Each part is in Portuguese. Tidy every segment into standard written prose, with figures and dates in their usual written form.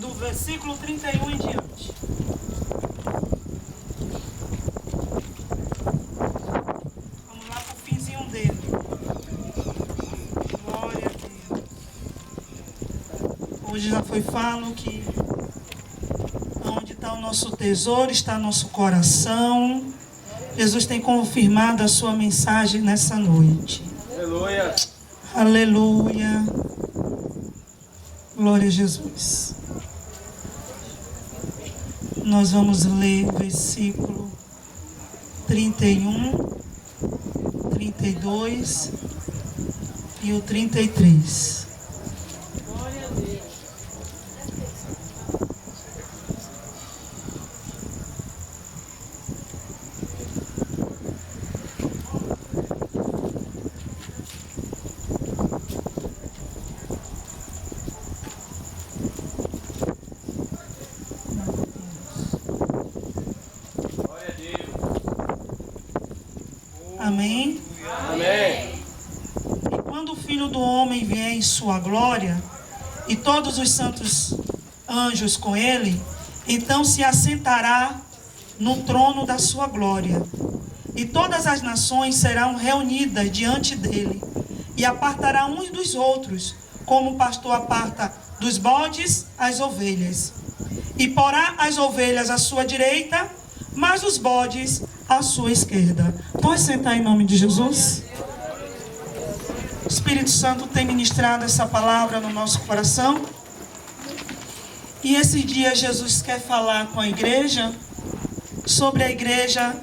do versículo 31 em diante. Vamos lá para o finzinho dele. Glória a Deus. Hoje já foi falo que onde está o nosso tesouro, está nosso coração. Jesus tem confirmado a sua mensagem nessa noite. Aleluia. Aleluia. Glória a Jesus. Nós vamos ler o versículo 31, 32 e o 33. Glória a Deus. Glória a Deus. Amém? Amém. E quando o Filho do Homem vier em sua glória, e todos os santos anjos com ele, então se assentará no trono da sua glória. E todas as nações serão reunidas diante dele, e apartará uns dos outros, como o pastor aparta dos bodes as ovelhas. E porá as ovelhas à sua direita, mas os bodes à sua esquerda. Pode sentar em nome de Jesus? O Espírito Santo tem ministrado essa palavra no nosso coração. E esse dia Jesus quer falar com a igreja sobre a igreja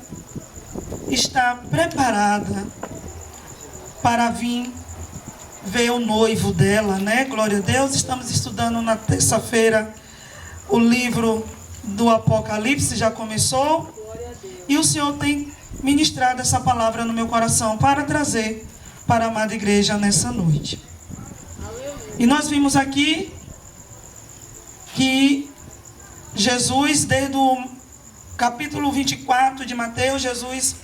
estar preparada para vir ver o noivo dela, né? Glória a Deus. Estamos estudando na terça-feira o livro do Apocalipse, já começou. E o Senhor tem ministrado essa palavra no meu coração para trazer para a amada igreja nessa noite. E nós vimos aqui que Jesus, desde o capítulo 24 de Mateus, Jesus,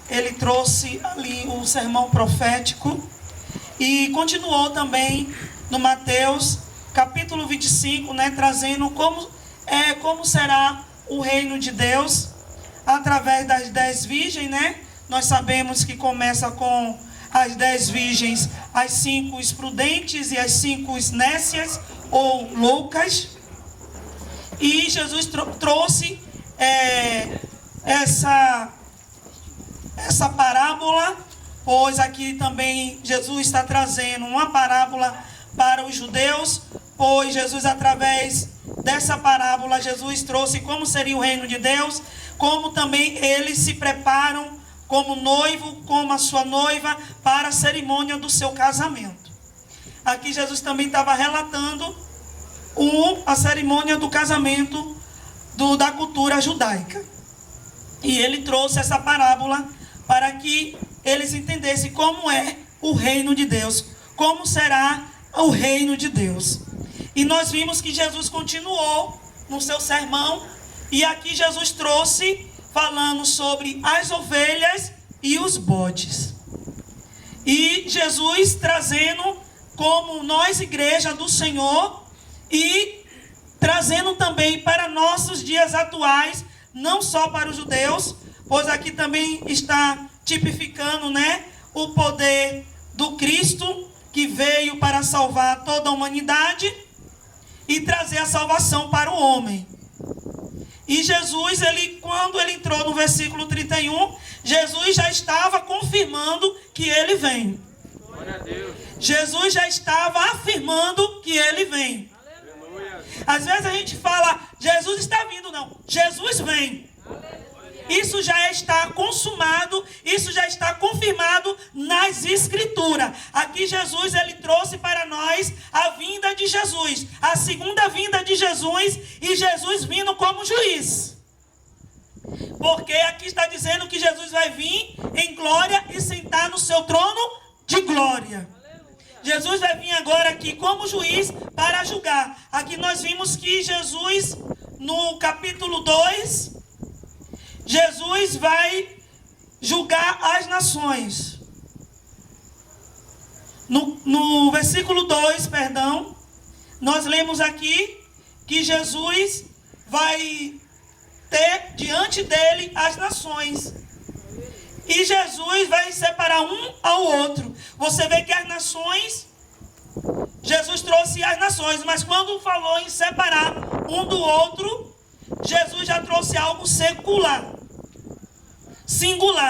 ele trouxe ali o sermão profético e continuou também no Mateus, capítulo 25, né, trazendo como será o reino de Deus através das 10 virgens, né? Nós sabemos que começa com as 10 virgens, as 5 prudentes e as 5 nécias ou loucas. E Jesus trouxe essa parábola, pois aqui também Jesus está trazendo uma parábola para os judeus, pois Jesus, através dessa parábola, Jesus trouxe como seria o reino de Deus, como também eles se preparam como noivo, como a sua noiva, para a cerimônia do seu casamento. Aqui Jesus também estava relatando a cerimônia do casamento da cultura judaica. E ele trouxe essa parábola para que eles entendessem como é o reino de Deus, como será o reino de Deus. E nós vimos que Jesus continuou no seu sermão, e aqui Jesus trouxe falando sobre as ovelhas e os bodes. E Jesus trazendo como nós, igreja do Senhor, e trazendo também para nossos dias atuais, não só para os judeus, pois aqui também está tipificando, né, o poder do Cristo, que veio para salvar toda a humanidade e trazer a salvação para o homem. E Jesus, quando ele entrou no versículo 31, Jesus já estava confirmando que ele vem. Glória a Deus. Jesus já estava afirmando que ele vem. Aleluia. Às vezes a gente fala, Jesus está vindo, não. Jesus vem. Isso já está consumado, isso já está confirmado nas Escrituras. Aqui Jesus, ele trouxe para nós a vinda de Jesus, a segunda vinda de Jesus, e Jesus vindo como juiz. Porque aqui está dizendo que Jesus vai vir em glória e sentar no seu trono de glória. Jesus vai vir agora aqui como juiz para julgar. Aqui nós vimos que Jesus, no capítulo 2, Jesus vai julgar as nações. No versículo 2, nós lemos aqui que Jesus vai ter diante dele as nações. E Jesus vai separar um ao outro. Você vê que as nações, Jesus trouxe as nações, mas quando falou em separar um do outro, Jesus já trouxe algo singular,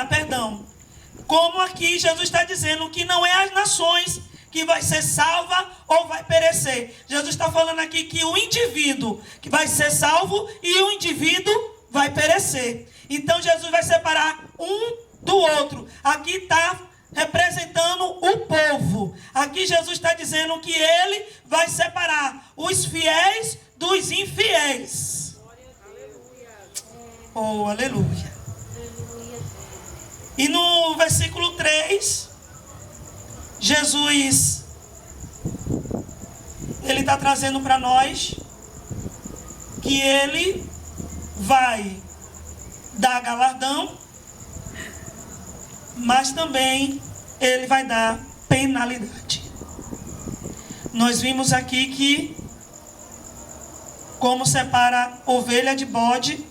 perdão. Como aqui Jesus está dizendo que não é as nações que vai ser salva ou vai perecer. Jesus está falando aqui que o indivíduo que vai ser salvo e o indivíduo vai perecer. Então Jesus vai separar um do outro. Aqui está representando o povo. Aqui Jesus está dizendo que ele vai separar os fiéis dos infiéis. Oh, aleluia. E no versículo 3, Jesus, ele está trazendo para nós que ele vai dar galardão, mas também ele vai dar penalidade. Nós vimos aqui que, como separa ovelha de bode,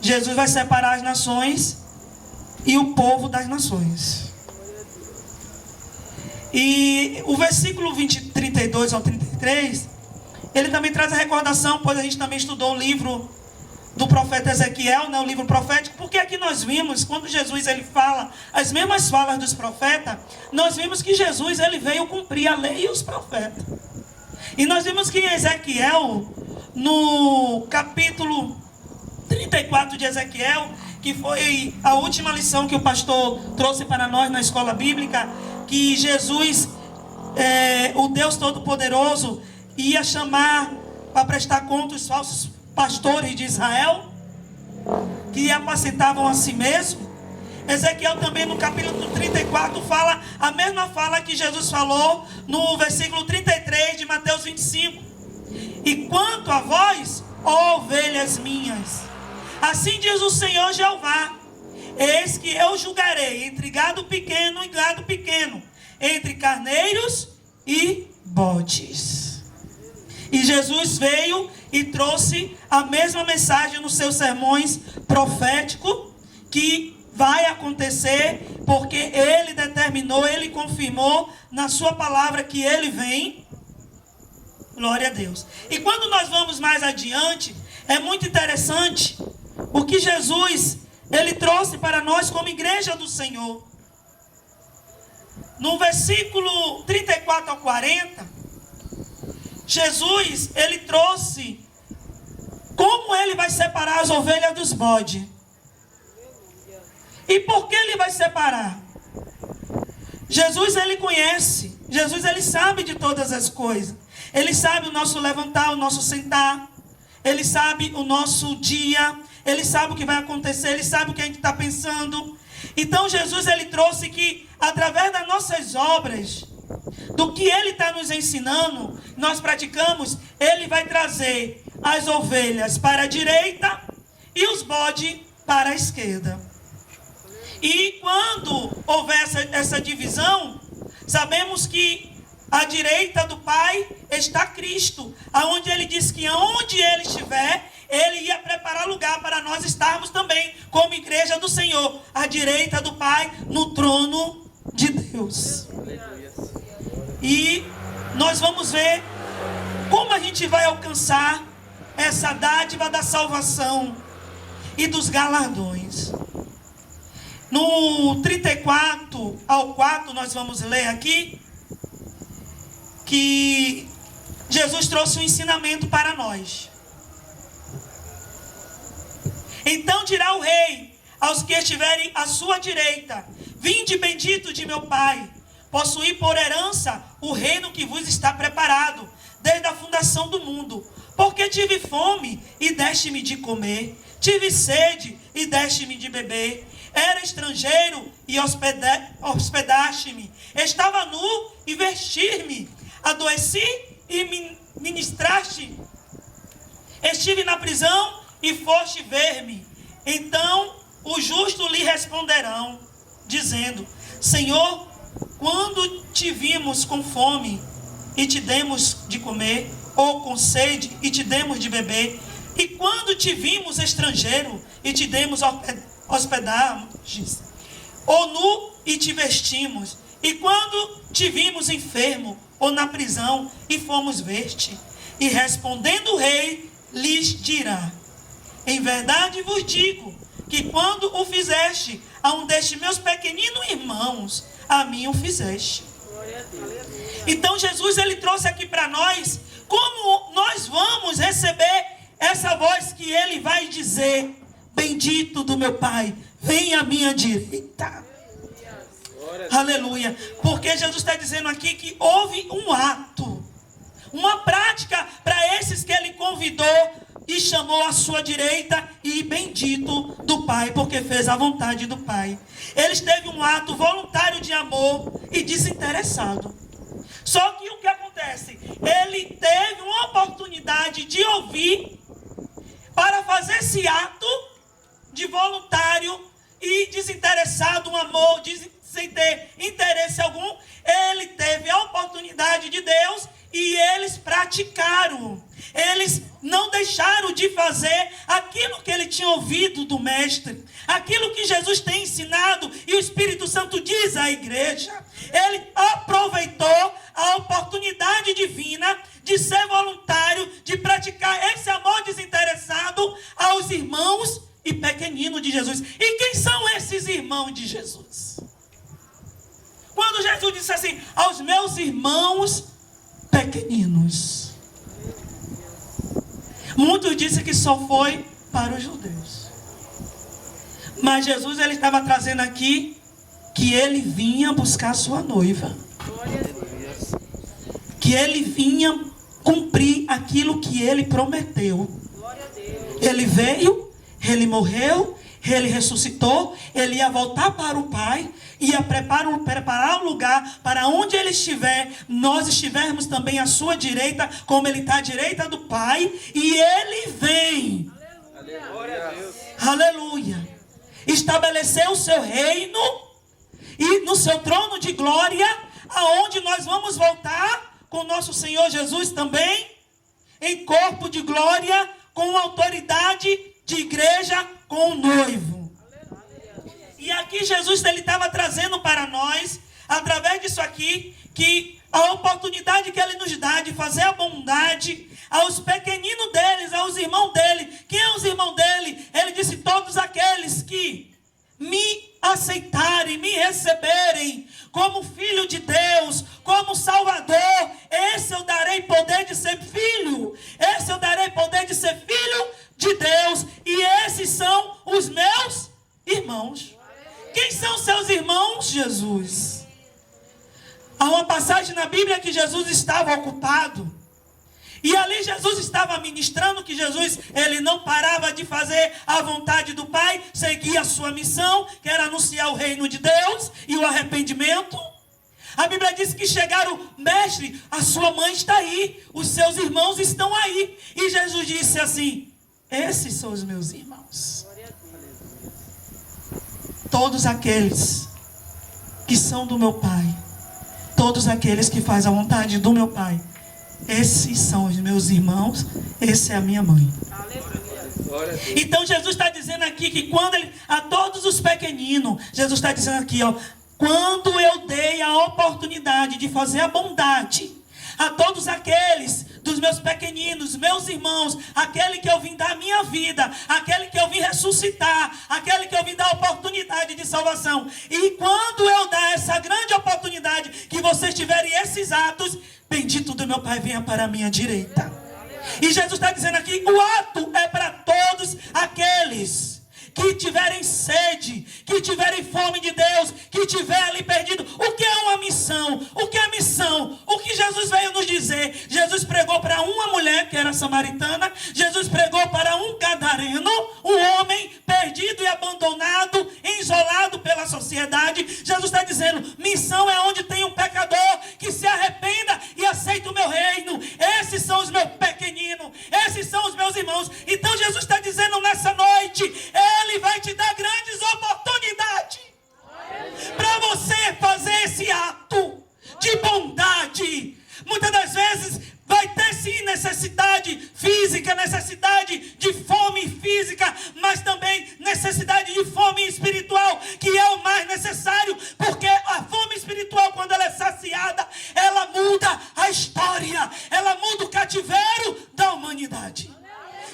Jesus vai separar as nações e o povo das nações. E o versículo 32 ao 33, ele também traz a recordação, pois a gente também estudou o livro do profeta Ezequiel, né, o livro profético, porque aqui nós vimos, quando Jesus ele fala as mesmas falas dos profetas, nós vimos que Jesus ele veio cumprir a lei e os profetas. E nós vimos que em Ezequiel, no capítulo 34 de Ezequiel, que foi a última lição que o pastor trouxe para nós na escola bíblica, que Jesus, o Deus Todo-Poderoso, ia chamar para prestar conta os falsos pastores de Israel, que apacentavam a si mesmo. Ezequiel também no capítulo 34 fala a mesma fala que Jesus falou no versículo 33 de Mateus 25. E quanto a vós, ó ovelhas minhas, assim diz o Senhor Jeová, eis que eu julgarei entre gado pequeno e gado pequeno, entre carneiros e bodes. E Jesus veio e trouxe a mesma mensagem nos seus sermões proféticos, que vai acontecer, porque ele determinou, ele confirmou na sua palavra que ele vem. Glória a Deus. E quando nós vamos mais adiante, é muito interessante o que Jesus ele trouxe para nós como igreja do Senhor. No versículo 34 ao 40, Jesus, ele trouxe como ele vai separar as ovelhas dos bodes. E por que ele vai separar? Jesus, ele conhece. Jesus, ele sabe de todas as coisas. Ele sabe o nosso levantar, o nosso sentar. Ele sabe o nosso dia. Ele sabe o que vai acontecer. Ele sabe o que a gente está pensando. Então, Jesus, ele trouxe que, através das nossas obras, do que ele está nos ensinando, nós praticamos, ele vai trazer as ovelhas para a direita e os bodes para a esquerda. E quando houver essa divisão, sabemos que à direita do Pai está Cristo, aonde ele diz que onde ele estiver, ele ia preparar lugar para nós estarmos também como igreja do Senhor, à direita do Pai, no trono de Deus. E nós vamos ver como a gente vai alcançar essa dádiva da salvação e dos galardões. No 34 ao 4, nós vamos ler aqui que Jesus trouxe um ensinamento para nós. Então dirá o rei aos que estiverem à sua direita: vinde bendito de meu Pai, possuí por herança o reino que vos está preparado desde a fundação do mundo. Porque tive fome e deste-me de comer, tive sede e deste-me de beber, era estrangeiro e hospedaste-me, estava nu e vestir-me, adoeci e me ministraste, estive na prisão e foste ver-me. Então os justos lhe responderão, dizendo: Senhor, quando te vimos com fome e te demos de comer, ou com sede, e te demos de beber? E quando te vimos estrangeiro, e te demos hospedagens? Ou nu, e te vestimos? E quando te vimos enfermo, ou na prisão, e fomos ver-te? E respondendo o rei, lhes dirá: em verdade vos digo, que quando o fizeste a um destes meus pequeninos irmãos, a mim o fizeste. Então Jesus, ele trouxe aqui para nós, como nós vamos receber essa voz que ele vai dizer: bendito do meu Pai, vem à minha direita. Aleluia. Porque Jesus está dizendo aqui que houve um ato, uma prática para esses que ele convidou e chamou à sua direita, e bendito do Pai, porque fez a vontade do Pai. Eles teve um ato voluntário de amor e desinteressado. Só que o que acontece? Ele teve uma oportunidade de ouvir para fazer esse ato de voluntário e desinteressado, um amor sem ter interesse algum. Ele teve a oportunidade de Deus e eles praticaram. Eles não deixaram de fazer aquilo que ele tinha ouvido do Mestre, aquilo que Jesus tem ensinado e o Espírito Santo diz à igreja. Ele aproveitou a oportunidade divina de ser voluntário, de praticar esse amor desinteressado aos irmãos e pequeninos de Jesus. E quem são esses irmãos de Jesus? Quando Jesus disse assim: aos meus irmãos pequeninos, muitos dizem que só foi para os judeus. Mas Jesus, ele estava trazendo aqui que ele vinha buscar sua noiva. Que ele vinha cumprir aquilo que ele prometeu. Ele veio, ele morreu, ele ressuscitou, ele ia voltar para o Pai, ia preparar um lugar para onde ele estiver, nós estivermos também à sua direita, como ele está à direita do Pai, e ele vem. Aleluia. Aleluia. Estabelecer o seu reino e no seu trono de glória, aonde nós vamos voltar com nosso Senhor Jesus também, em corpo de glória, com autoridade de igreja, com o noivo. E aqui Jesus, ele estava trazendo para nós, através disso aqui, que a oportunidade que ele nos dá de fazer a bondade aos pequeninos deles, aos irmãos dele. Quem é os irmãos dele? Ele disse: todos aqueles que me aceitarem, me receberem como filho de Deus, como Salvador, esse eu darei poder de ser filho, esse eu darei poder de ser filho de Deus, e esses são os meus irmãos. Quem são seus irmãos? Jesus. Há uma passagem na Bíblia que Jesus estava ocupado, e ali Jesus estava ministrando, que Jesus, ele não parava de fazer a vontade do Pai, seguia a sua missão, que era anunciar o reino de Deus e o arrependimento. A Bíblia diz que chegaram: mestre, a sua mãe está aí, os seus irmãos estão aí. E Jesus disse assim: esses são os meus irmãos. Todos aqueles que são do meu Pai, todos aqueles que fazem a vontade do meu Pai, esses são os meus irmãos, essa é a minha mãe. Então Jesus está dizendo aqui que quando ele, a todos os pequeninos, Jesus está dizendo aqui, ó, quando eu dei a oportunidade de fazer a bondade a todos aqueles dos meus pequeninos, meus irmãos, aquele que eu vim dar a minha vida, aquele que eu vim ressuscitar, aquele que eu vim dar a oportunidade de salvação. E quando eu dar essa grande oportunidade, que vocês tiverem esses atos, bendito do meu Pai, venha para a minha direita. E Jesus está dizendo aqui, o ato é para todos aqueles que tiverem sede, que tiverem fome de Deus, que tiver ali perdido. O que é uma missão? O que é missão? O que Jesus veio nos dizer? Jesus pregou para uma mulher que era samaritana, Jesus pregou para um gadareno, um homem perdido e abandonado, isolado pela sociedade. Jesus está dizendo, missão é onde tem um pecador que se arrependa e aceita o meu reino. Esses são os meus pequeninos, esses são os meus irmãos. Então Jesus está dizendo nessa noite, Ele vai te dar grandes oportunidades para você fazer esse ato de bondade. Muitas das vezes vai ter sim necessidade física, necessidade de fome física, mas também necessidade de fome espiritual, que é o mais necessário, porque a fome espiritual, quando ela é saciada, ela muda a história, ela muda o cativeiro da humanidade.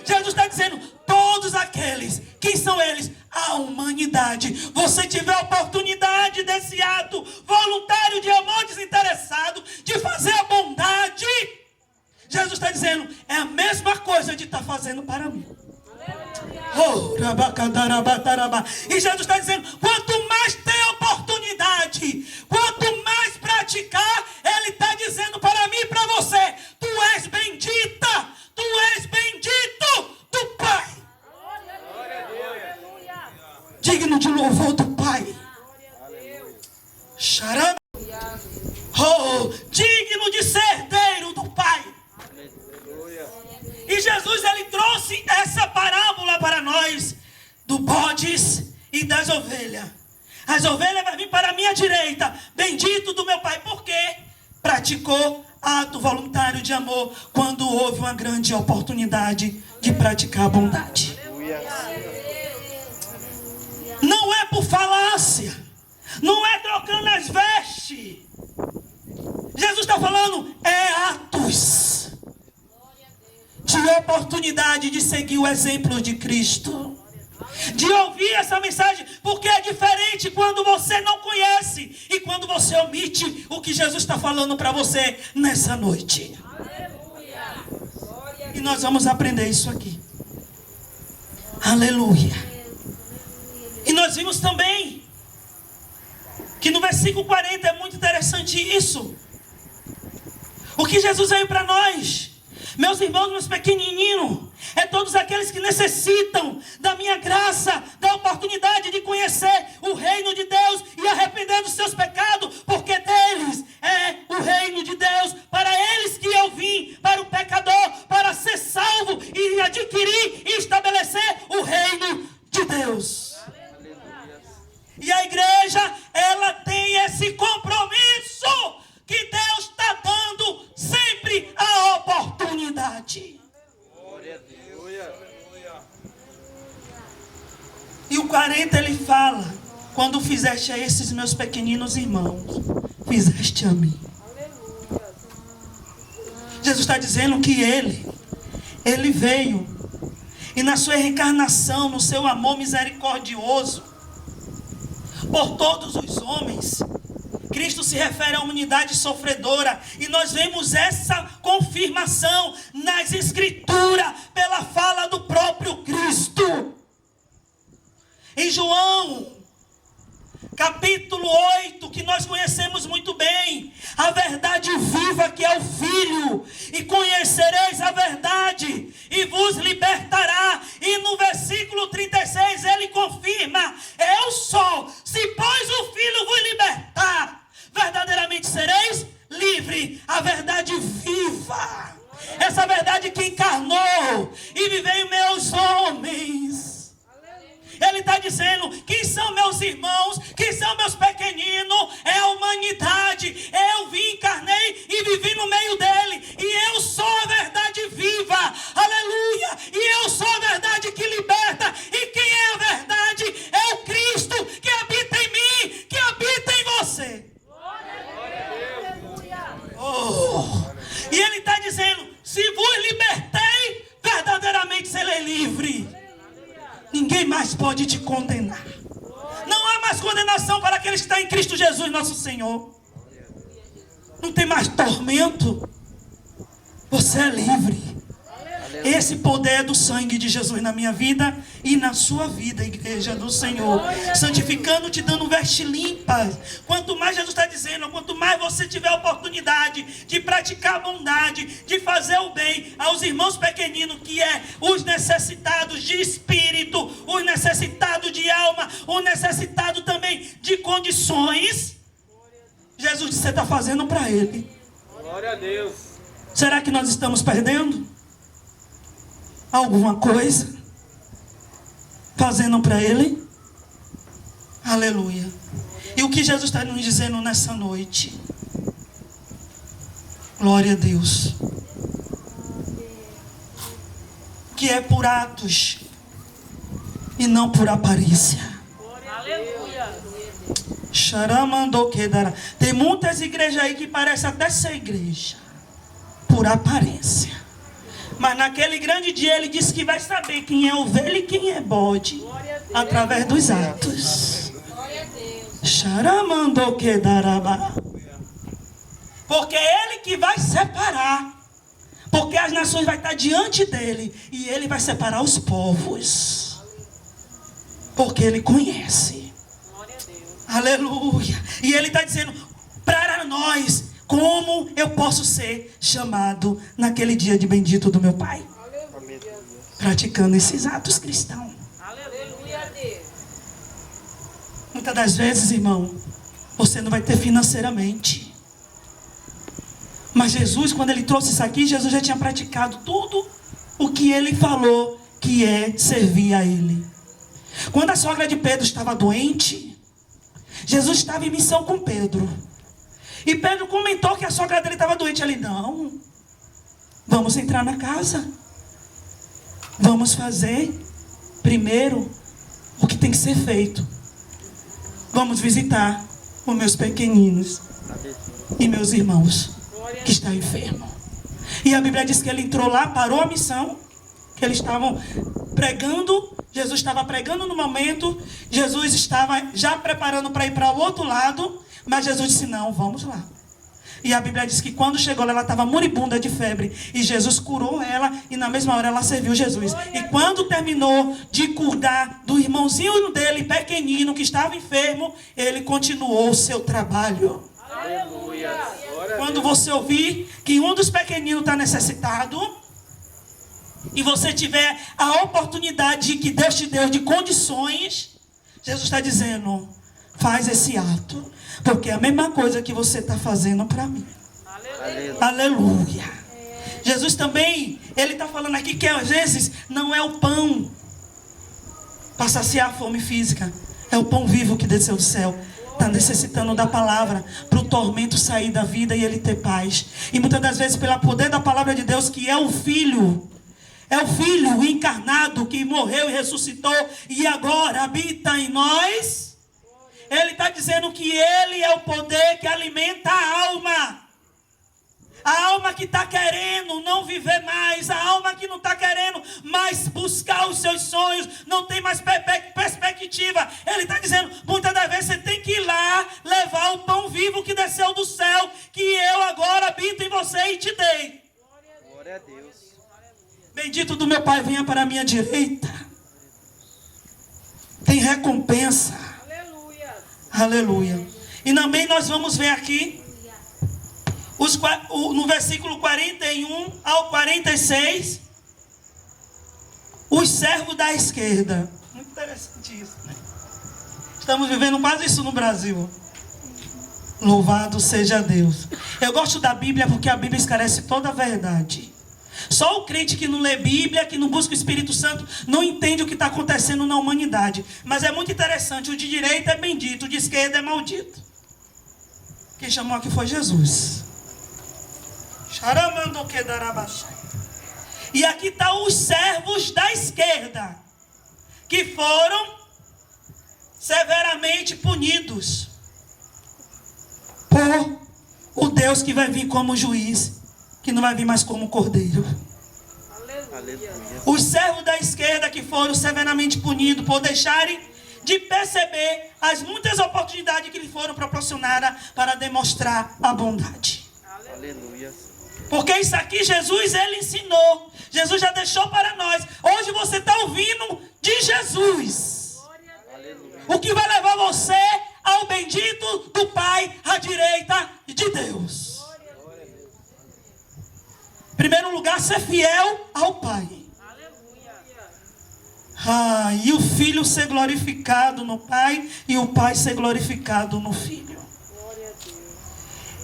Jesus está dizendo, todos aqueles, quem são eles? A humanidade. Você tiver a oportunidade desse ato voluntário de amor desinteressado, de fazer a bondade, Jesus está dizendo, é a mesma coisa de estar fazendo para mim. Oh, e Jesus está dizendo, quanto mais tem oportunidade, quanto mais praticar, Ele está dizendo para mim e para você, tu és bendita, tu és bendito do Pai. Digno de louvor do Pai. Xará. Oh, digno de ser herdeiro do Pai. E Jesus, ele trouxe essa parábola para nós, do bodes e das ovelhas. As ovelhas vão vir para a minha direita, bendito do meu Pai, porque praticou ato voluntário de amor, quando houve uma grande oportunidade de praticar a bondade. Não é por falácia, não é trocando as vestes. Jesus está falando, é atos de oportunidade de seguir o exemplo de Cristo, de ouvir essa mensagem, porque é diferente quando você não conhece e quando você omite o que Jesus está falando para você nessa noite. E nós vamos aprender isso aqui. Aleluia. E nós vimos também que no versículo 40 é muito interessante isso. O que Jesus veio para nós, meus irmãos, meus pequenininhos, é todos aqueles que necessitam da minha graça, da oportunidade de conhecer o reino de Deus e arrepender dos seus pecados, porque deles é o reino de Deus, para eles que eu vim, para o pecador, para ser salvo e adquirir e estabelecer o reino de Deus. E a igreja, ela tem esse compromisso que Deus está dando sempre a oportunidade. E o 40 ele fala, quando fizeste a esses meus pequeninos irmãos, fizeste a mim. Jesus está dizendo que ele veio, e na sua reencarnação, no seu amor misericordioso por todos os homens, Cristo se refere à humanidade sofredora, e nós vemos essa confirmação nas Escrituras, pela fala do próprio Cristo. Em João, capítulo 8, que nós conhecemos muito bem, a verdade viva que é o Filho, e conhecereis a verdade, e vos libertará. E no versículo 36 ele confirma, eu sou, se pois o Filho vos libertar, verdadeiramente sereis livre. A verdade viva, essa verdade que encarnou e viveu em meus homens. Ele está dizendo, quem são meus irmãos, quem são meus pequeninos, é a humanidade. Eu vim, encarnei e vivi no meio dele, e eu sou a verdade viva, aleluia, e eu sou a verdade que liberta. E quem é a verdade? É o Cristo que habita em mim, que habita em você. Oh. E ele está dizendo, se vos libertei, verdadeiramente serei livre. Ninguém mais pode te condenar. Não há mais condenação para aqueles que estão em Cristo Jesus, nosso Senhor. Não tem mais tormento. Você é livre. Esse poder é do sangue de Jesus na minha vida e na sua vida, igreja do Senhor. Santificando, te dando vestes limpas. Quanto mais Jesus está dizendo, quanto mais você tiver a oportunidade de praticar a bondade, de fazer o bem aos irmãos pequeninos, que é os necessitados de espírito, os necessitados de alma, os necessitados também de condições, Jesus disse, você está fazendo para Ele. Glória a Deus. Será que nós estamos perdendo alguma coisa fazendo para Ele? Aleluia. E o que Jesus está nos dizendo nessa noite? Glória a Deus. que é por atos e não por aparência. Aleluia. Charamandou que dará. Tem muitas igrejas aí que parecem até ser igreja por aparência. Mas naquele grande dia ele disse que vai saber quem é ovelha e quem é bode através dos atos. Charamandou que dará. Porque é ele que vai separar. Porque as nações vão estar diante dele e ele vai separar os povos. Porque ele conhece. Aleluia. E ele está dizendo para nós como eu posso ser chamado naquele dia de bendito do meu Pai. Praticando esses atos cristãos. Aleluia, Deus. Muitas das vezes, irmão, você não vai ter financeiramente. Mas Jesus, quando ele trouxe isso aqui, Jesus já tinha praticado tudo o que ele falou que é servir a ele. Quando a sogra de Pedro estava doente, Jesus estava em missão com Pedro. E Pedro comentou que a sogra dele estava doente. Ele, não, vamos entrar na casa. Vamos fazer primeiro o que tem que ser feito. Vamos visitar os meus pequeninos e meus irmãos que estão enfermos. E a Bíblia diz que ele entrou lá, parou a missão, que eles estavam pregando. Jesus estava pregando no momento. Jesus estava já preparando para ir para o outro lado. Mas Jesus disse, não, vamos lá. E a Bíblia diz que quando chegou lá, ela estava moribunda de febre. E Jesus curou ela e na mesma hora ela serviu Jesus. E quando terminou de cuidar do irmãozinho dele, pequenino, que estava enfermo, ele continuou o seu trabalho. Aleluia. Quando você ouvir que um dos pequeninos está necessitado, e você tiver a oportunidade que Deus te deu de condições, Jesus está dizendo, faz esse ato. Porque é a mesma coisa que você está fazendo para mim. Aleluia. Aleluia. Jesus também, ele está falando aqui que às vezes não é o pão para saciar a fome física. É o pão vivo que desceu do céu. Está necessitando da palavra para o tormento sair da vida e ele ter paz. E muitas das vezes pelo poder da palavra de Deus, que é o Filho. É o Filho encarnado que morreu e ressuscitou e agora habita em nós. Ele está dizendo que ele é o poder que alimenta a alma. A alma que está querendo não viver mais. A alma que não está querendo mais buscar os seus sonhos. Não tem mais perspectiva. Ele está dizendo, muitas das vezes você tem que ir lá levar o pão vivo que desceu do céu. Que eu agora habito em você e te dei. Glória a Deus. Bendito do meu Pai, venha para a minha direita. Tem recompensa. Aleluia. E também nós vamos ver aqui no versículo 41 ao 46, os servos da esquerda. Muito interessante isso, né? Estamos vivendo quase isso no Brasil. Louvado seja Deus. Eu gosto da Bíblia porque a Bíblia esclarece toda a verdade. Só o crente que não lê Bíblia, que não busca o Espírito Santo, não entende o que está acontecendo na humanidade. Mas é muito interessante, o de direita é bendito, o de esquerda é maldito. Quem chamou aqui foi Jesus. E aqui estão os servos da esquerda, que foram severamente punidos por o Deus que vai vir como juiz, que não vai vir mais como cordeiro. Aleluia. Os servos da esquerda que foram severamente punidos por deixarem de perceber as muitas oportunidades que lhe foram proporcionadas para demonstrar a bondade. Aleluia. Porque isso aqui Jesus, ele ensinou. Jesus já deixou para nós. Hoje você está ouvindo de Jesus. Aleluia. O que vai levar você ao bendito do Pai, à direita de Deus. Em primeiro lugar, ser fiel ao Pai. E o Filho ser glorificado no Pai e o Pai ser glorificado no Filho.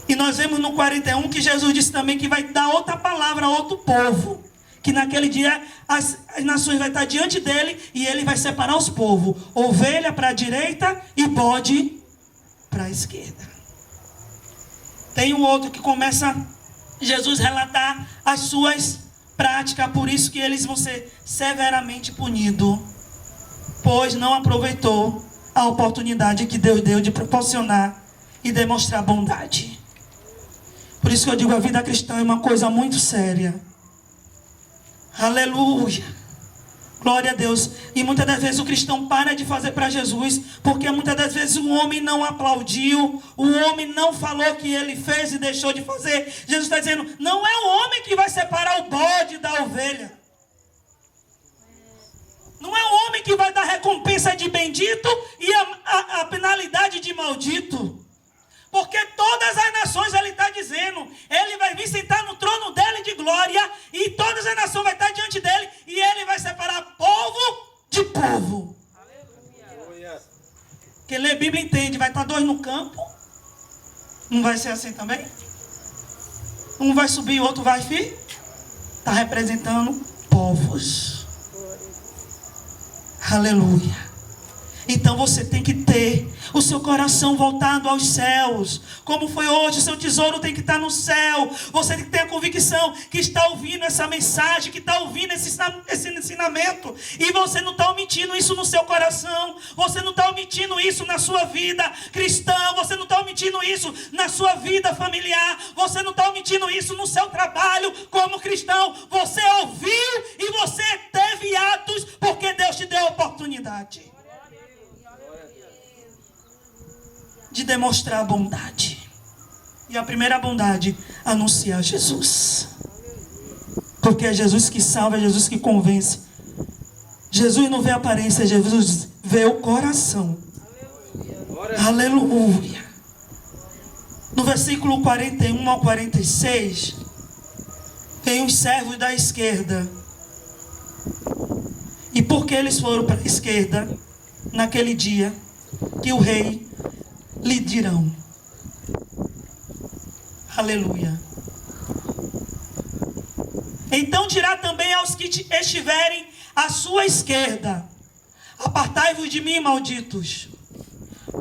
E nós vemos no 41 que Jesus disse também que vai dar outra palavra a outro povo. Que naquele dia as nações vão estar diante dele e ele vai separar os povos. Ovelha para a direita e bode para a esquerda. Tem um outro que começa Jesus relatar as suas prática, por isso que eles vão ser severamente punidos, pois não aproveitou a oportunidade que Deus deu de proporcionar e demonstrar bondade. Por isso que eu digo, a vida cristã é uma coisa muito séria. Aleluia. Glória a Deus. E muitas das vezes o cristão para de fazer para Jesus, porque muitas das vezes o homem não aplaudiu, o homem não falou que ele fez e deixou de fazer. Jesus está dizendo, não é o homem que vai separar o bode da ovelha. Não é o homem que vai dar recompensa de bendito e a penalidade de maldito. Porque todas as nações, ele está dizendo, ele vai vir sentar no trono dele de glória, e todas as nações vão estar diante dele, e ele vai separar povo de povo. Aleluia. Quem lê a Bíblia entende, vai estar dois no campo, não vai ser assim também? Um vai subir e o outro vai vir? Está representando povos. Aleluia. Então você tem que ter o seu coração voltado aos céus. Como foi hoje, o seu tesouro tem que estar no céu. Você tem que ter a convicção que está ouvindo essa mensagem, que está ouvindo esse ensinamento. E você não está omitindo isso no seu coração. Você não está omitindo isso na sua vida cristã. Você não está omitindo isso na sua vida familiar. Você não está omitindo isso no seu trabalho como cristão. Você ouviu e você teve atos porque Deus te deu a oportunidade de demonstrar a bondade. E a primeira bondade, anunciar Jesus. Porque é Jesus que salva, é Jesus que convence. Jesus não vê a aparência, Jesus vê o coração. Aleluia. No versículo 41 ao 46, tem os servos da esquerda. E por que eles foram para a esquerda? Naquele dia que o rei lhe dirão. Aleluia. Então dirá também aos que estiverem à sua esquerda: apartai-vos de mim, malditos,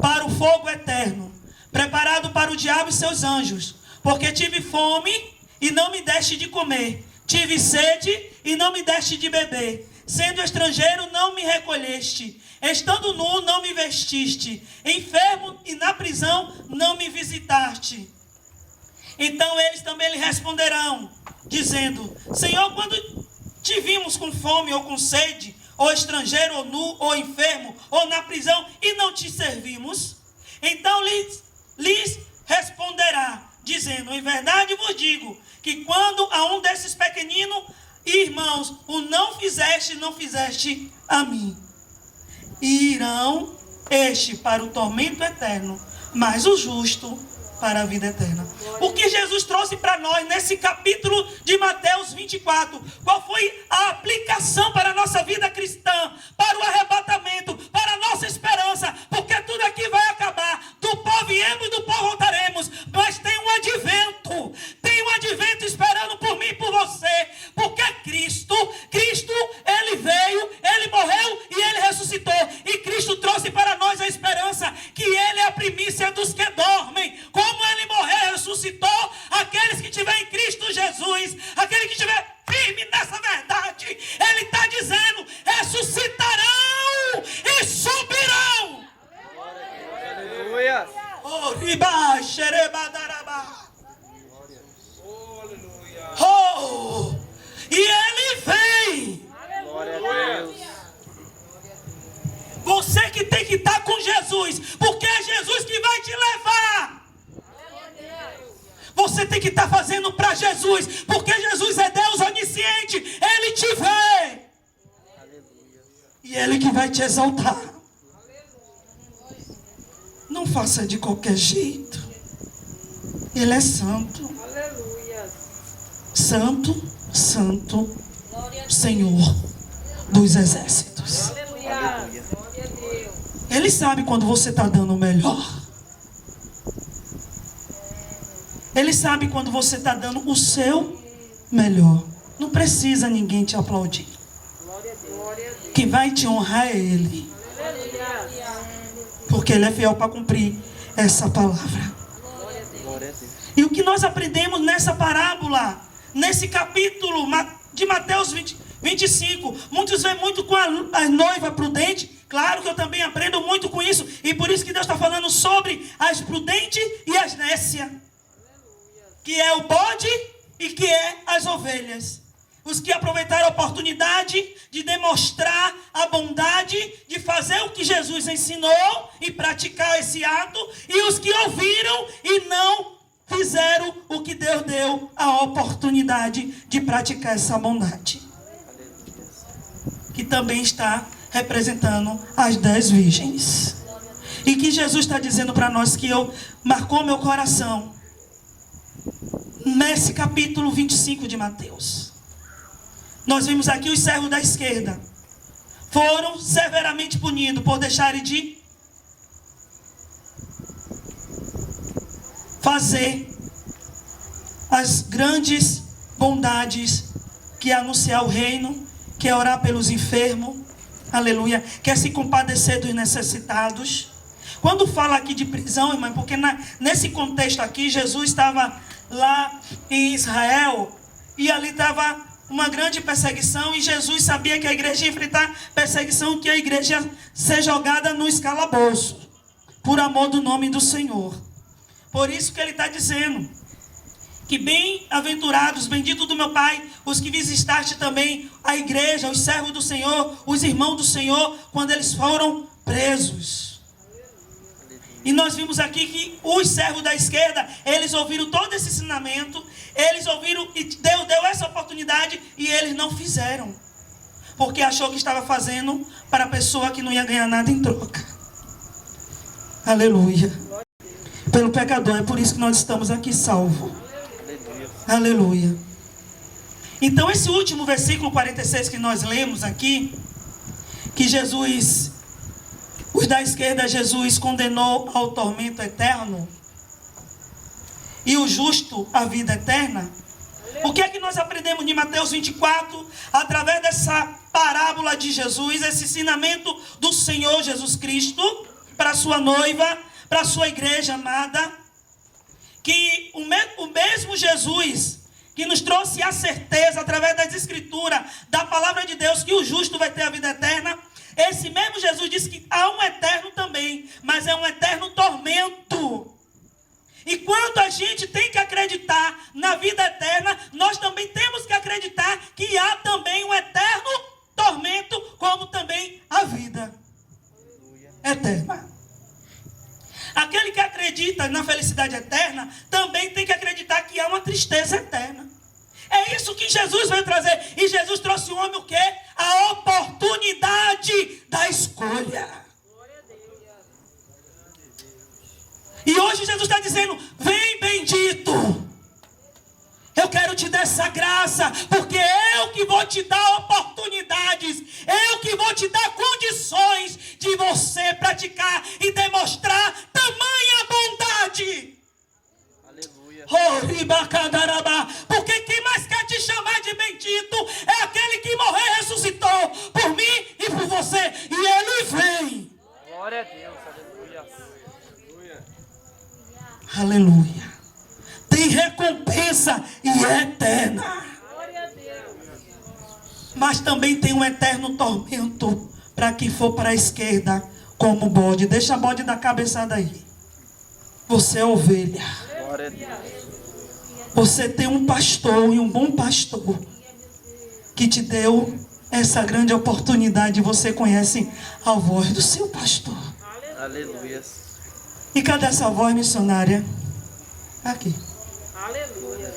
para o fogo eterno, preparado para o diabo e seus anjos. Porque tive fome e não me deste de comer, tive sede e não me deste de beber, sendo estrangeiro não me recolheste, estando nu não me vestiste, enfermo e na prisão não me visitaste. Então eles também lhe responderão, dizendo: Senhor, quando te vimos com fome ou com sede, ou estrangeiro, ou nu, ou enfermo, ou na prisão, e não te servimos? Então lhes responderá, dizendo: em verdade vos digo, que quando a um desses pequeninos irmãos o não fizeste a mim. E irão este para o tormento eterno, mas o justo para a vida eterna. O que Jesus trouxe para nós nesse capítulo de Mateus 24, qual foi a aplicação para a nossa vida cristã, para o arrebatamento, para a nossa esperança? Porque tudo aqui vai acabar, do pó viemos e do pó voltaremos, mas tem um advento esperando por mim e por você, porque Cristo, ele veio, ele morreu e ele ressuscitou, e Cristo trouxe para nós a esperança, que ele é a primícia dos que dormem. Como ele morreu e ressuscitou, aqueles que estiverem em Cristo Jesus, aquele que estiver firme nessa verdade, ele está dizendo: ressuscitarão e subirão. Aleluia. Oh, riba, xerebadarabá. Oh, e ele vem. Glória a Deus. Você que tem que estar com Jesus, porque é Jesus que vai te levar. Você tem que estar fazendo para Jesus, porque Jesus é Deus onisciente, ele te vê. E ele que vai te exaltar. Não faça de qualquer jeito. Ele é santo. Santo, santo, Senhor dos exércitos. Aleluia. Ele sabe quando você está dando o melhor. Ele sabe quando você está dando o seu melhor. Não precisa ninguém te aplaudir. Quem vai te honrar é Ele. Porque Ele é fiel para cumprir essa palavra. E o que nós aprendemos nessa parábola, nesse capítulo de Mateus 25. Muitos veem muito com a noiva prudente. Claro que eu também aprendo muito com isso. E por isso que Deus está falando sobre as prudentes e as nécias. Que é o bode e que é as ovelhas. Os que aproveitaram a oportunidade de demonstrar a bondade, de fazer o que Jesus ensinou e praticar esse ato. E os que ouviram e não fizeram o que Deus deu a oportunidade de praticar essa bondade. Que também está representando as 10 virgens. E que Jesus está dizendo para nós que marcou meu coração nesse capítulo 25 de Mateus. Nós vimos aqui os servos da esquerda foram severamente punidos por deixarem de fazer as grandes bondades, que é anunciar o reino, que é orar pelos enfermos, aleluia, que é se compadecer dos necessitados. Quando fala aqui de prisão, irmã, porque nesse contexto aqui, Jesus estava lá em Israel, e ali estava uma grande perseguição, e Jesus sabia que a igreja ia enfrentar perseguição, que a igreja ia ser jogada no escalabouço, por amor do nome do Senhor. Por isso que ele está dizendo que bem-aventurados, bendito do meu Pai, os que visitaste também a igreja, os servos do Senhor, os irmãos do Senhor, quando eles foram presos. E nós vimos aqui que os servos da esquerda, eles ouviram todo esse ensinamento, eles ouviram e Deus deu essa oportunidade e eles não fizeram. Porque achou que estava fazendo para a pessoa que não ia ganhar nada em troca. Aleluia. Pelo pecador, é por isso que nós estamos aqui salvos. Aleluia. Então esse último versículo 46 que nós lemos aqui, que Jesus, os da esquerda, Jesus condenou ao tormento eterno e o justo à vida eterna. O que é que nós aprendemos de Mateus 24, através dessa parábola de Jesus, esse ensinamento do Senhor Jesus Cristo para a sua noiva, para a sua igreja amada? Que o mesmo Jesus que nos trouxe a certeza através das escrituras, da palavra de Deus, que o justo vai ter a vida eterna, esse mesmo Jesus disse que há um eterno também, mas é um eterno tormento. E quando a gente tem que acreditar na vida eterna, nós também temos que acreditar que há também um eterno tormento, como também a vida eterna. Aquele que acredita na felicidade eterna, também tem que acreditar que há uma tristeza eterna. É isso que Jesus veio trazer. E Jesus trouxe o homem o quê? A oportunidade da escolha. E hoje Jesus está dizendo: vem bendito, eu quero te dar essa graça, porque eu que vou te dar oportunidades, eu que vou te dar condições de você praticar e demonstrar tamanha bondade. Aleluia. Porque quem mais quer te chamar de bendito é aquele que morreu e ressuscitou por mim e por você, e ele vem. Glória a Deus. Aleluia. Aleluia. Tem recompensa e é eterna. Mas também tem um eterno tormento para quem for para a esquerda como bode. Deixa a bode da cabeçada aí. Você é ovelha. Glória a Deus. Você tem um pastor, e um bom pastor, que te deu essa grande oportunidade. Você conhece a voz do seu pastor. Aleluia. E cadê essa voz missionária? Aqui. Aleluia.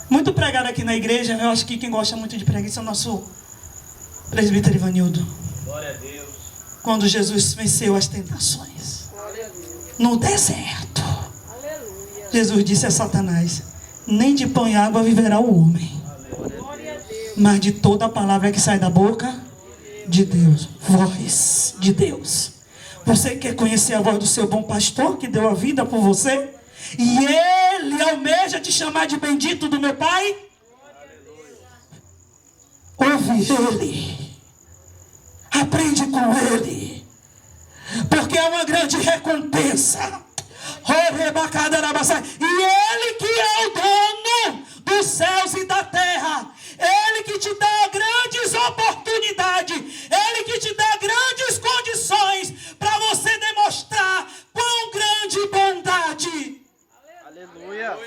Muito pregado aqui na igreja. Eu acho que quem gosta muito de pregar é o nosso presbítero Ivanildo. Glória a Deus. Quando Jesus venceu as tentações no deserto, Jesus disse a Satanás: nem de pão e água viverá o homem, mas de toda a palavra que sai da boca de Deus. Voz de Deus. Você quer conhecer a voz do seu bom pastor que deu a vida por você? E ele almeja te chamar de bendito do meu Pai? Ouve ele. Aprende com ele. Porque é uma grande recompensa. E ele que é o dono do dos céus e da terra. Ele que te dá grandes oportunidades. Ele que te dá grandes condições para você demonstrar quão grande bondade. Aleluia.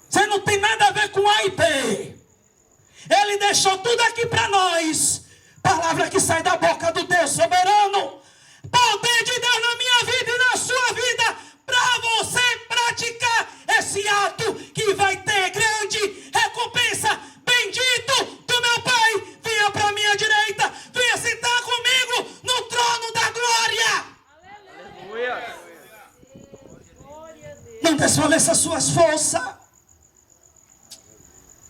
Você não tem nada a ver com A e B. Ele deixou tudo aqui para nós. Palavra que sai da boca do Deus soberano. Poder de Deus na minha vida e na sua vida. Para você praticar esse ato que vai ter grande recompensa. Bendito do meu Pai. Venha para a minha direita. Venha sentar comigo no trono da glória. Aleluia. Não desfaleça suas forças.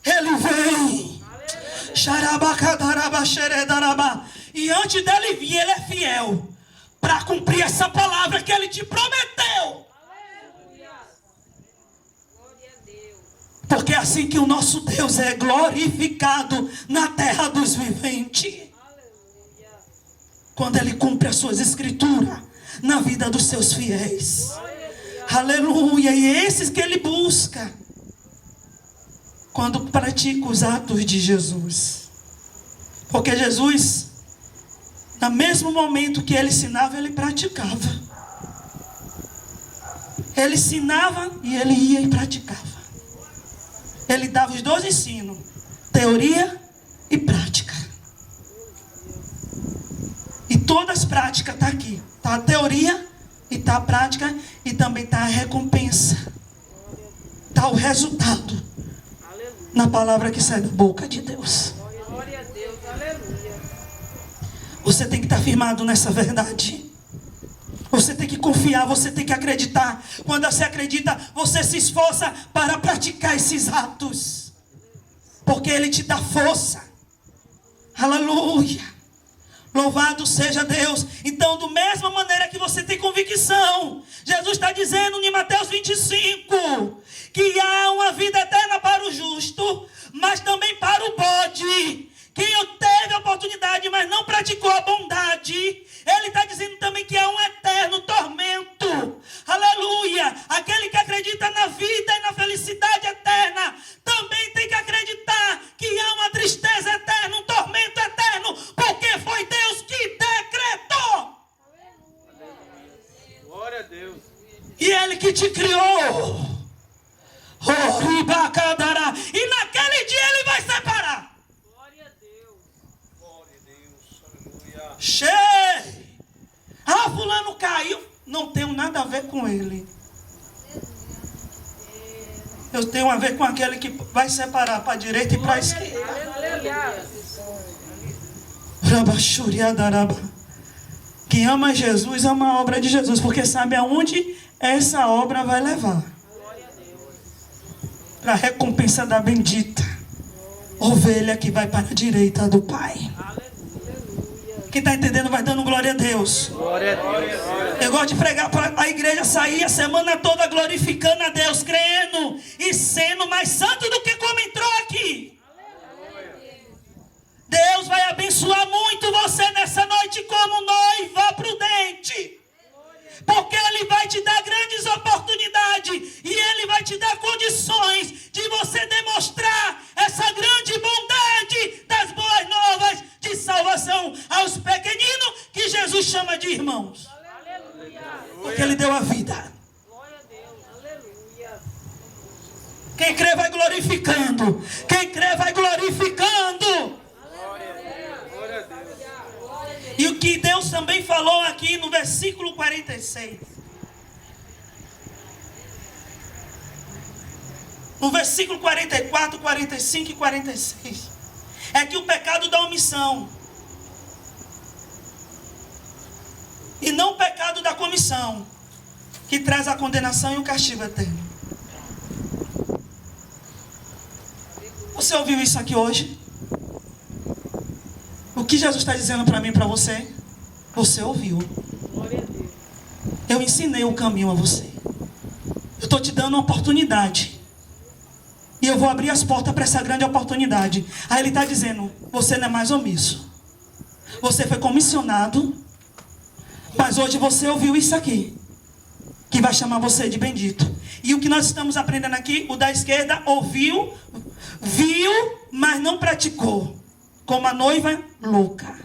Ele vem. E antes dele vir, ele é fiel para cumprir essa palavra que ele te prometeu. Porque é assim que o nosso Deus é glorificado na terra dos viventes. Quando ele cumpre as suas escrituras na vida dos seus fiéis. Aleluia. E é esses que ele busca quando pratica os atos de Jesus. Porque Jesus, no mesmo momento que ele ensinava, ele praticava. Ele ensinava e ele ia e praticava. Ele dava os dois ensinos, teoria e prática. E todas as práticas estão aqui. Está a teoria e está a prática e também está a recompensa. Está o resultado. Na palavra que sai da boca de Deus. Glória a Deus, aleluia. Você tem que estar firmado nessa verdade. Você tem que confiar, você tem que acreditar. Quando você acredita, você se esforça para praticar esses atos. Porque Ele te dá força. Aleluia. Louvado seja Deus. Então, da mesma maneira que você tem convicção, Jesus está dizendo em Mateus 25, que há uma vida eterna para o justo, mas também para o bode. Quem teve a oportunidade, mas não praticou a bondade, ele está dizendo também que há um eterno tormento. Aleluia. Aquele que acredita na vida e na felicidade eterna, também tem que acreditar que há uma tristeza eterna, um tormento eterno, porque foi Deus que decretou. Glória a Deus. E Ele que te criou. E naquele dia Ele vai separar. Glória a Deus. Glória a Deus. Aleluia. Cheio. Ah, fulano caiu. Não tenho nada a ver com ele. Eu tenho a ver com aquele que vai separar para a direita e para a esquerda. Aleluia. Quem ama Jesus ama a obra de Jesus, porque sabe aonde essa obra vai levar. Para a recompensa da bendita ovelha que vai para a direita do Pai. Quem está entendendo vai dando glória a Deus. Glória a Deus. Eu gosto de pregar para a igreja sair a semana toda glorificando a Deus, crendo e sendo mais santo do que como entrou aqui. Deus vai abençoar muito você nessa noite como noiva prudente. Porque Ele vai te dar grandes oportunidades. E Ele vai te dar condições de você demonstrar essa grande bondade das boas novas de salvação aos pequeninos que Jesus chama de irmãos. Porque Ele deu a vida. Glória a Deus. Aleluia. Quem crê vai glorificando. Quem crê vai glorificando. E o que Deus também falou aqui no versículo 46. No versículo 44, 45 e 46. É que o pecado da omissão. E não o pecado da comissão. Que traz a condenação e o castigo eterno. Você ouviu isso aqui hoje? O que Jesus está dizendo para mim e para você? Você ouviu. Glória a Deus. Eu ensinei o caminho a você. Eu estou te dando uma oportunidade. E eu vou abrir as portas para essa grande oportunidade. Aí Ele está dizendo, você não é mais omisso. Você foi comissionado. Mas hoje você ouviu isso aqui. que vai chamar você de bendito. E o que nós estamos aprendendo aqui, o da esquerda ouviu, viu, mas não praticou. Como a noiva louca.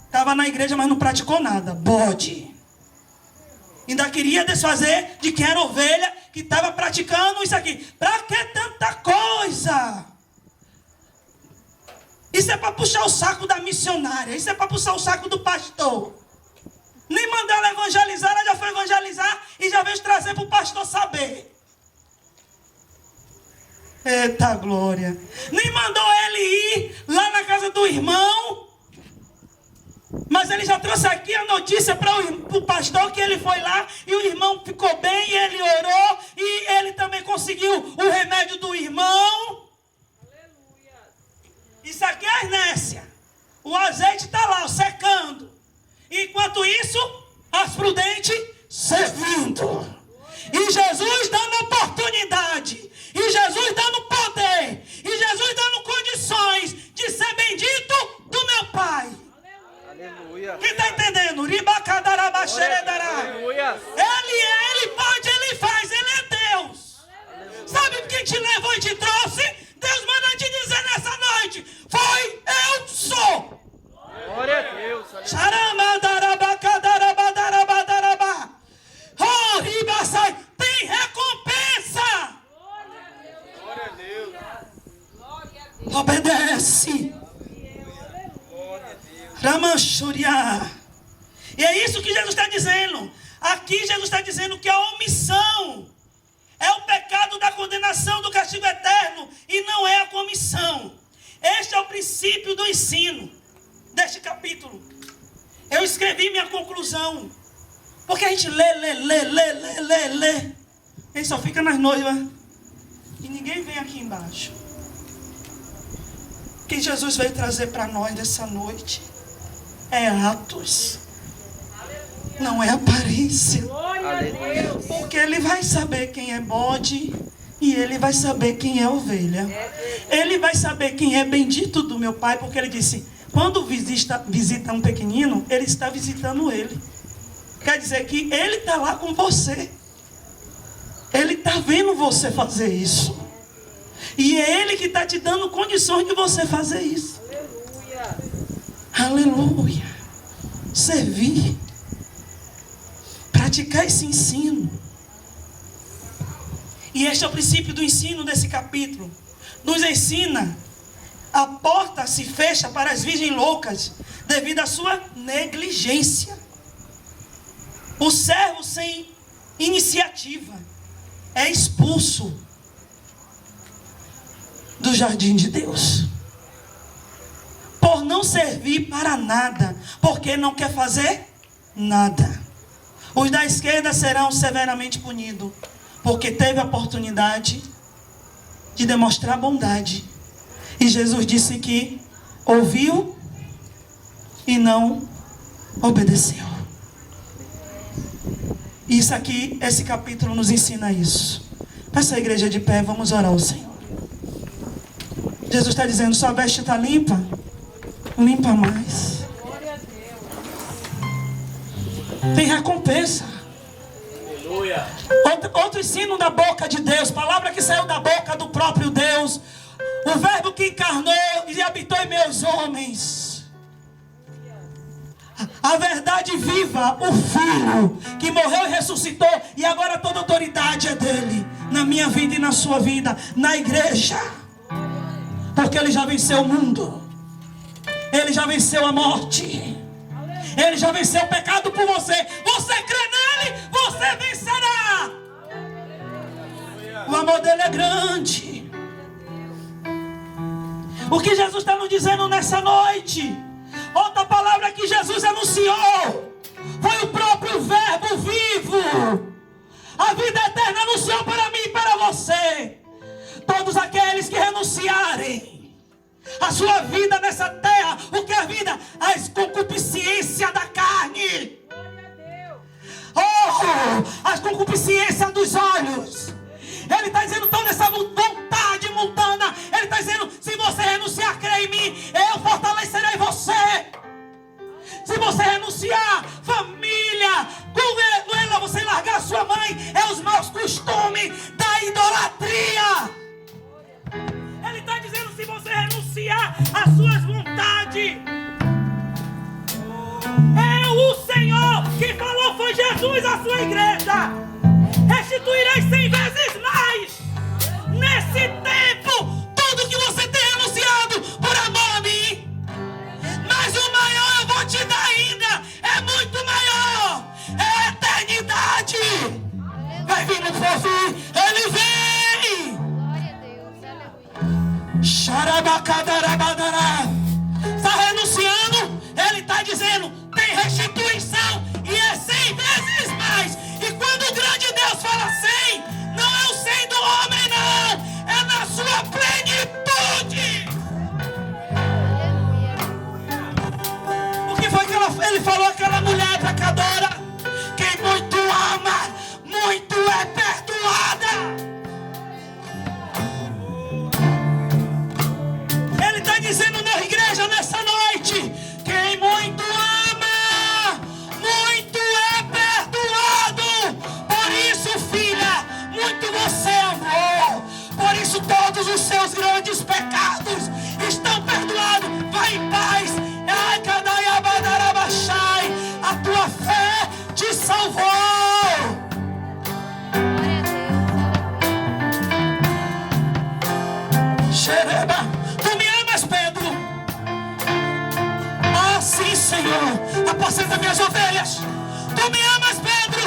Estava na igreja, mas não praticou nada. Bode. Ainda queria desfazer de quem era ovelha, que estava praticando isso aqui. Para que tanta coisa? Isso é para puxar o saco da missionária. Isso é para puxar o saco do pastor. Nem mandar ela evangelizar, ela já foi evangelizar e já veio trazer para o pastor saber. Eita glória. Nem mandou ele ir lá na casa do irmão. Mas ele já trouxe aqui a notícia para o pastor que ele foi lá e o irmão ficou bem e ele orou e ele também conseguiu o remédio do irmão. Aleluia. Isso aqui é a inércia. O azeite está lá, secando. Enquanto isso, as prudentes servindo. E Jesus dando oportunidade. E Jesus dando poder. E Jesus dando condições de ser bendito do meu Pai. Aleluia. Quem está entendendo? Ribacadarabaxeredará. Aleluia. Ele pode, ele faz, ele é Deus. Sabe por que te levou e te trouxe? Deus manda te dizer nessa noite: foi, eu sou. Glória a Deus. Xaramadarabacadarabadarabadarabá. Oh, ribaçai, tem recompensa. Glória a Deus. Obedece. Ramanchuriá. E é isso que Jesus está dizendo. Aqui Jesus está dizendo que a omissão é o pecado da condenação, do castigo eterno, e não é a comissão. Este é o princípio do ensino deste capítulo. Eu escrevi minha conclusão, porque a gente lê. A gente só fica nas noivas e ninguém vem aqui embaixo. O que Jesus veio trazer para nós nessa noite é atos, não é aparência. Glória a Deus. Porque ele vai saber quem é bode e ele vai saber quem é ovelha. Ele vai saber quem é bendito do meu Pai, porque ele disse: quando visita um pequenino, ele está visitando ele. Quer dizer que ele está lá com você. Ele está vendo você fazer isso. E é ele que está te dando condições de você fazer isso. Aleluia. Aleluia. Servir. Praticar esse ensino. E este é o princípio do ensino desse capítulo. Nos ensina: a porta se fecha para as virgens loucas devido à sua negligência. O servo sem iniciativa é expulso do jardim de Deus. Por não servir para nada, porque não quer fazer nada. Os da esquerda serão severamente punidos, porque teve a oportunidade de demonstrar bondade. E Jesus disse que ouviu e não obedeceu. Isso aqui, esse capítulo nos ensina isso. Peça a igreja de pé, vamos orar ao Senhor. Jesus está dizendo: sua veste está limpa? Limpa mais. Glória a Deus. Tem recompensa. Aleluia. Outro ensino da boca de Deus, palavra que saiu da boca do próprio Deus, o verbo que encarnou e habitou em meus homens. A verdade viva, o Filho que morreu e ressuscitou, e agora toda autoridade é dele, na minha vida e na sua vida, na igreja. Porque ele já venceu o mundo, ele já venceu a morte, ele já venceu o pecado por você. Você crê nele, você vencerá. O amor dele é grande. O que Jesus está nos dizendo nessa noite, outra palavra que Jesus anunciou, foi o próprio verbo vivo. A vida eterna anunciou para mim e para você: todos aqueles que renunciarem a sua vida nessa terra. O que é a vida? A concupiscência da carne. Oh, as concupiscências dos olhos. Ele está dizendo toda essa vontade mundana. Ele está dizendo: se você renunciar, crê em mim, eu fortalecerei você. Se você renunciar, família, com ela você largar desviar as suas vontades. É o Senhor que falou, foi Jesus a sua igreja. Restituirei 100 vezes mais. Nesse tempo, tudo que você tem anunciado por amor a mim. Mas o maior eu vou te dar ainda. É muito maior. É a eternidade. Vai vir no fim. Ele vem. Glória a Deus, aleluia. Xarabacadarabadara. Está renunciando. Ele está dizendo, tem restituição. E é 100 vezes mais. E quando o grande Deus fala 100, não é o 100 do homem, não. É na sua plenitude. O que foi que ele falou àquela mulher pecadora? Quem muito ama, muito é perdoada. Ele está dizendo na igreja nessa noite: quem muito ama, muito é perdoado. Por isso, filha, muito você amou. Por isso, todos os seus grandes pecados estão perdoados. Vai em paz. Ai, cadaiabadarabachai. A tua fé te salvou. Glória a Deus, Xereba, tu me amas, Pedro? Ah, sim, Senhor. Apacenta minhas ovelhas. Tu me amas, Pedro?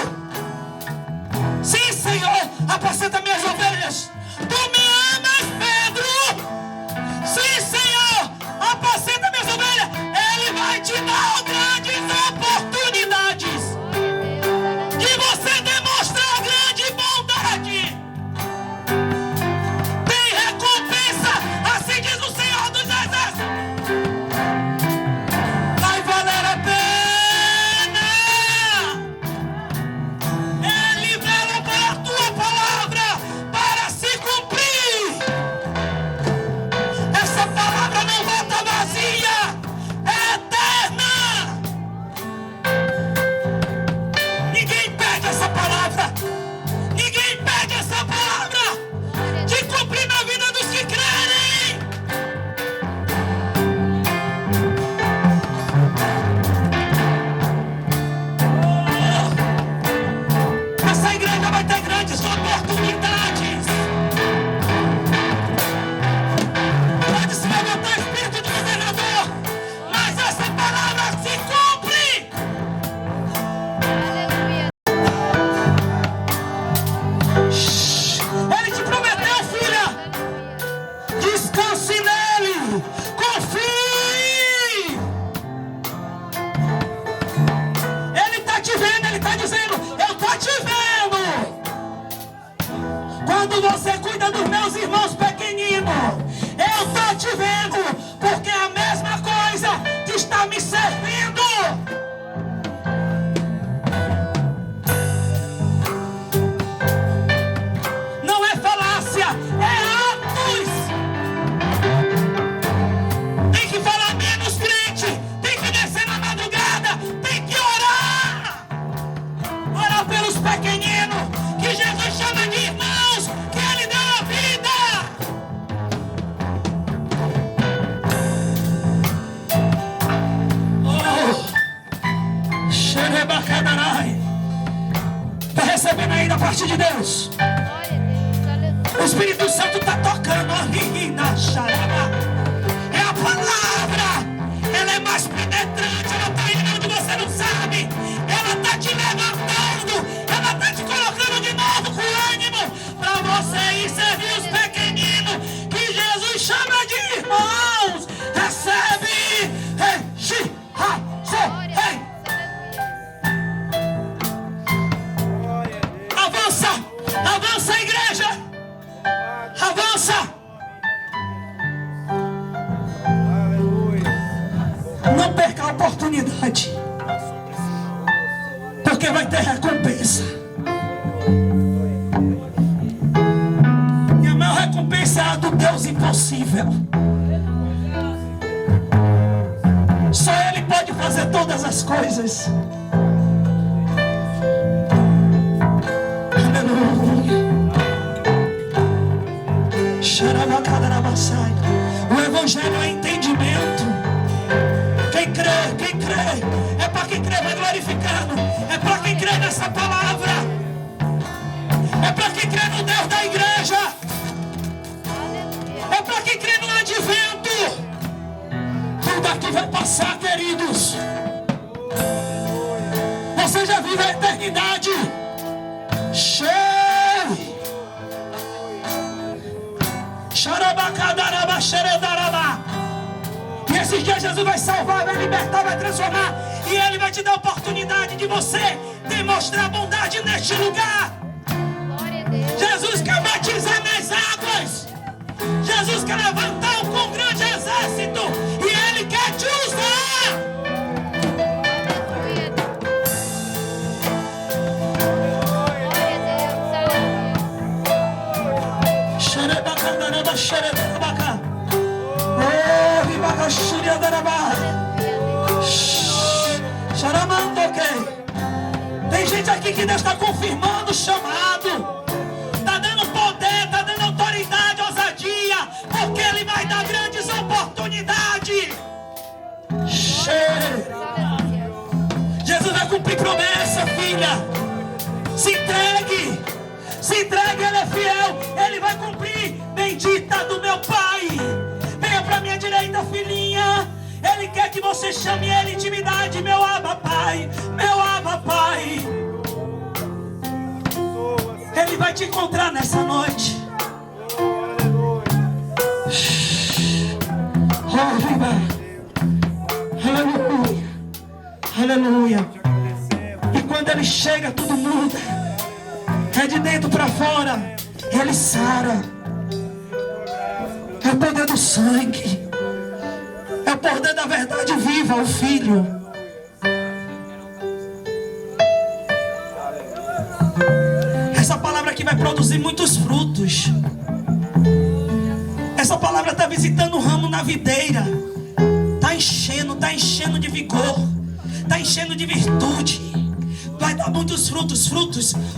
Sim, Senhor. Apacenta minhas ovelhas. Tu me amas, Pedro? Sim, Senhor. Apacenta minhas ovelhas. Ele vai te dar grandes oportunidades de você demonstrar grande bondade. Tem recompensa, assim diz o Senhor dos Exércitos. Vai valer a pena. Ele vela pela tua palavra para se cumprir. Essa palavra não volta vazia, é eterna. Ninguém impede essa palavra. Ninguém impede essa palavra de cumprir na vida dos que crerem. Essa igreja vai ter grandes oportunidades. Pode se levantar o espírito do governador, mas essa palavra se cumpre. aleluia. Ele te prometeu, filha. Descanse nele. Confie. Ele está te vendo, ele está dizendo, eu estou te vendo. Quando você cuida dos meus irmãos pequeninos, eu estou te vendo, porque é a mesma coisa que está me servindo. Não é falácia, é atos. Tem que falar menos, crente. Tem que descer na madrugada. Tem que orar. Orar pelos pequeninos, que Jesus chama de irmãos, que Ele deu a vida. Oh, Xerebacadarai. Está recebendo aí da parte de Deus. Glória a Deus, aleluia. O Espírito Santo está tocando ali na charada. É a palavra. Ela é mais penetrante. Ela está indo onde você não sabe. Ela está te levantando. Ela está te colocando de novo com ânimo para você ir servir os pequeninos que Jesus chama de irmãos. Recebe. Ei, xi, ha, so, Glória a ei. Deus, aleluia. Avança. Avança, igreja. Avança. Não perca a oportunidade, porque vai ter recompensa. E a maior recompensa é a do Deus impossível. Só Ele pode fazer todas as coisas. Aleluia. Xarabacadarabassai. O Evangelho é entendimento. Quem crê, é para quem crê vai glorificando, é para quem crê nessa palavra, é para quem crê no Deus da igreja, Aleluia. é para quem crê no advento. Tudo aqui vai passar, queridos. Você já vive a eternidade. Cheio. Xarabacadaraba, xeredaraba. E esses dias Jesus vai salvar, vai libertar, vai transformar. E Ele vai te dar a oportunidade de você demonstrar bondade neste lugar. Glória a Deus. Jesus quer batizar nas águas. Jesus quer levantar um grande exército. E Ele quer te usar. Aleluia. Glória a Deus. Aleluia. Xerebacadaraba, xeredarabacá. Oh, ribacaxuriadarabá. Xaramandoque. Tem gente aqui que Deus está confirmando o chamado. Está dando poder, está dando autoridade, ousadia. Porque Ele vai dar grandes oportunidades. Aleluia. Jesus vai cumprir promessa, filha. Se entregue. Se entregue, Ele é fiel. Ele vai cumprir. Bendita do meu Pai. Venha para minha direita, filhinha. Ele quer que você chame Ele intimidade. Meu Abba Pai. Meu Abba Pai. Ele vai te encontrar nessa noite. Aleluia. Aleluia. E quando Ele chega, tudo muda. É de dentro para fora. Ele sara. É o poder do sangue. É o poder da verdade viva, o Filho. Essa palavra aqui vai produzir muitos frutos. Essa palavra está visitando o ramo na videira. Está enchendo de vigor. Está enchendo de virtude. Vai dar muitos frutos,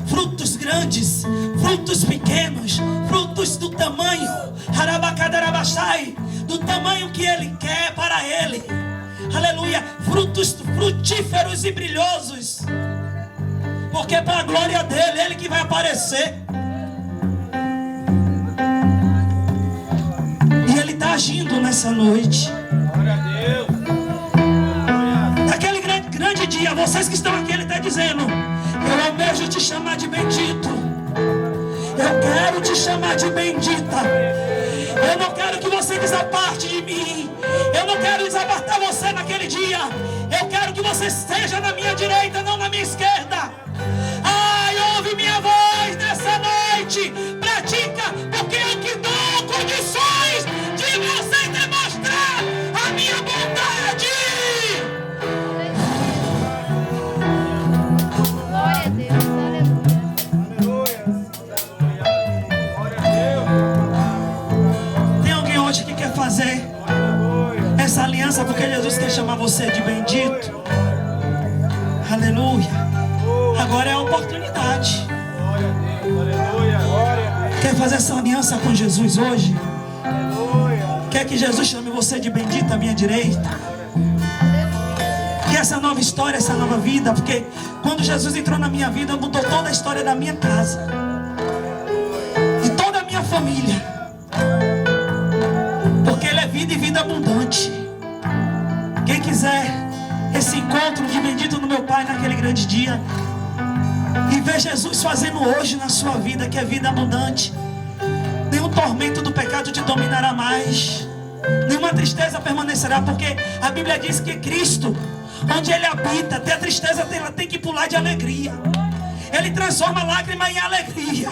frutos grandes, frutos pequenos, frutos do tamanho, harabacadarabachai, do tamanho que Ele quer para Ele. Aleluia, frutos frutíferos e brilhosos. Porque é para a glória dEle, Ele que vai aparecer. E Ele está agindo nessa noite. Glória a Deus. Naquele grande dia, vocês que estão aqui, Ele está dizendo: eu almejo te chamar de bendito. Eu quero te chamar de bendita. Eu não quero que você desaparte de mim. Eu não quero desapartar você naquele dia. Eu quero que você esteja na minha direita, não na minha esquerda. Ai, ouve minha voz nessa noite. Pratica, porque eu que dou condições de você demonstrar a minha bondade. Glória a Deus. Aleluia. Glória a Deus. Tem alguém hoje que quer fazer essa aliança porque Jesus quer chamar você de bendito? Aleluia. Agora é a oportunidade. Glória a Deus. Aleluia. Glória a Deus. Quer fazer essa aliança com Jesus hoje? Aleluia. Quer que Jesus chame você de bendita à minha direita? Que essa nova história, essa nova vida, porque quando Jesus entrou na minha vida, mudou toda a história da minha casa e toda a minha família. Porque Ele é vida e vida abundante. Quem quiser esse encontro de bendito no meu Pai naquele grande dia e ver Jesus fazendo hoje na sua vida, que é vida abundante, nenhum tormento do pecado te dominará mais, nenhuma tristeza permanecerá, porque a Bíblia diz que Cristo, onde Ele habita, até a tristeza ela tem que pular de alegria. Ele transforma a lágrima em alegria.